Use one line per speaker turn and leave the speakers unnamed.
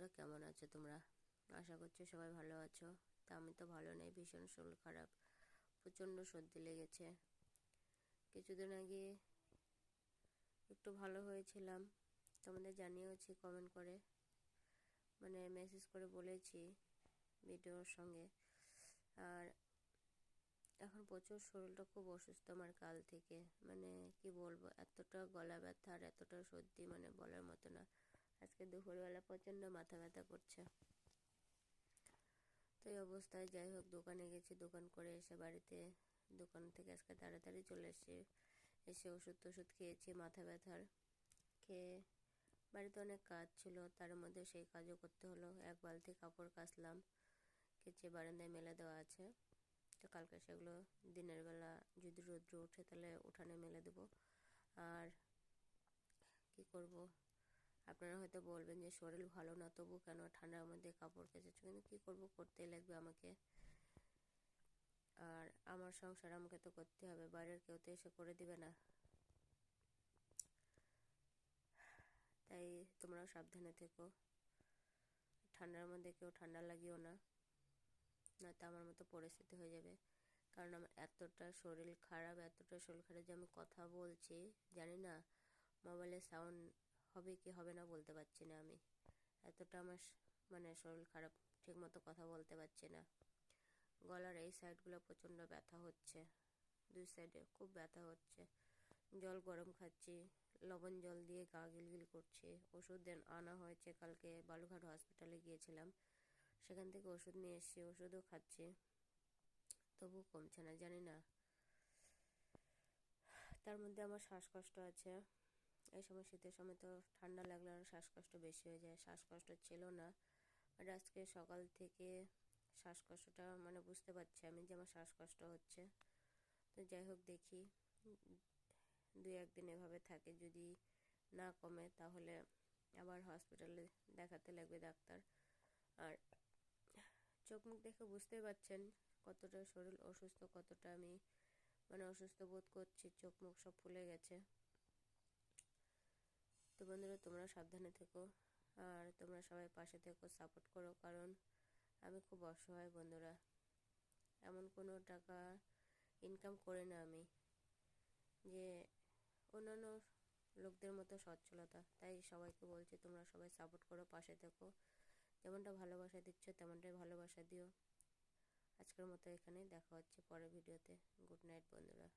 বন্ধুরা, কেমন আছো তোমরা? আশা করছি সবাই ভালো আছো। তা আমি তো ভালো নেই, ভীষণ শরীর খারাপ, প্রচণ্ড সর্দি লেগেছে। কিছুদিন আগে একটু ভালো হয়েছিলাম, তোমাদের জানিয়েওছি কমেন্ট করে, মানে মেসেজ করে বলেছি ভিডিওর সঙ্গে। আর এখন প্রচুর শরীরটা খুব অসুস্থ আমার কাল থেকে, মানে কি বলবো, এতটা গলা ব্যথা আর এতটা সর্দি, মানে বলার মতো না। আজকে দুপুরবেলা প্রচণ্ড মাথা ব্যথা করছে। তো এই অবস্থায় যাই হোক, দোকানে গেছি, দোকান করে এসে বাড়িতে, দোকান থেকে আজকে তাড়াতাড়ি চলে এসে ওষুধ খেয়েছি মাথা ব্যথার। খেয়ে বাড়িতে অনেক কাজ ছিল, তার মধ্যে সেই কাজও করতে হলো। এক বালতি কাপড় কাচলাম, কেচে বারান্দায় মেলে দেওয়া আছে। তো কালকে সেগুলো দিনের বেলা যদি রৌদ্র ওঠে তাহলে উঠানে মেলে দেবো। আর কি করব, আপনারা হয়তো বলবেন যে শরীর ভালো না, তবু কেন ঠান্ডার মধ্যে কাপড় কেচেছো, কিন্তু কী করবো, করতেই লাগবে আমাকে। আর আমার সংসার আমাকে তো করতে হবে, বাইরের কেউ তো এসে করে দিবে না। তাই তোমরাও সাবধানে থেকো, ঠান্ডার মধ্যে কেউ ঠান্ডা লাগিও না, নয়তো আমার মতো পরিস্থিতি হয়ে যাবে। কারণ আমার এতটা শরীর খারাপ যে আমি কথা বলছি, জানি না মোবাইলে সাউন্ড হবে কি হবে না, বলতে পারছি না। আমি এতটা আমার মানে শরীর খারাপ, ঠিক মতো কথা বলতে পারছি না। গলার এই সাইডগুলো প্রচণ্ড ব্যথা হচ্ছে, দুই সাইডে খুব ব্যথা হচ্ছে। জল গরম খাচ্ছি, লবণ জল দিয়ে গা গিলগিল করছে। ওষুধ আনা হয়েছে, কালকে বালুঘাট হসপিটালে গিয়েছিলাম, সেখান থেকে ওষুধ নিয়ে এসেছি, ওষুধও খাচ্ছি, তবু কমছে না, জানি না। তার মধ্যে আমার শ্বাসকষ্ট আছে। এই সময় শীতের সময় তো ঠান্ডা লাগলে আর শ্বাসকষ্ট বেশি হয়ে যায়। শ্বাসকষ্ট ছিল না, আর আজকে সকাল থেকে শ্বাসকষ্টটা মানে বুঝতে পারছি আমি যে আমার শ্বাসকষ্ট হচ্ছে। তো যাই হোক, দেখি 2-1 দিন এভাবে থাকে, যদি না কমে তাহলে আবার হসপিটালে দেখাতে লাগবে ডাক্তার। আর চোখ মুখ দেখে বুঝতেই পারছেন কতটা শরীর অসুস্থ, কতটা আমি মানে অসুস্থ বোধ করছি, চোখ মুখ সব ফুলে গেছে। তো বন্ধুরা, তোমরা সাবধানে থেকো, আর তোমরা সবাই পাশে থেকো, সাপোর্ট করো, কারণ আমি খুব অসহায় বন্ধুরা। এমন কোনো টাকা ইনকাম করে না আমি যে অন্যান্য লোকদের মতো সচ্ছলতা। তাই সবাইকে বলছি, তোমরা সবাই সাপোর্ট করো, পাশে থেকো, যেমনটা ভালোবাসা দিচ্ছ তেমনটাই ভালোবাসা দিও। আজকের মতো এখানেই, দেখা হচ্ছে পরের ভিডিওতে। গুড নাইট বন্ধুরা।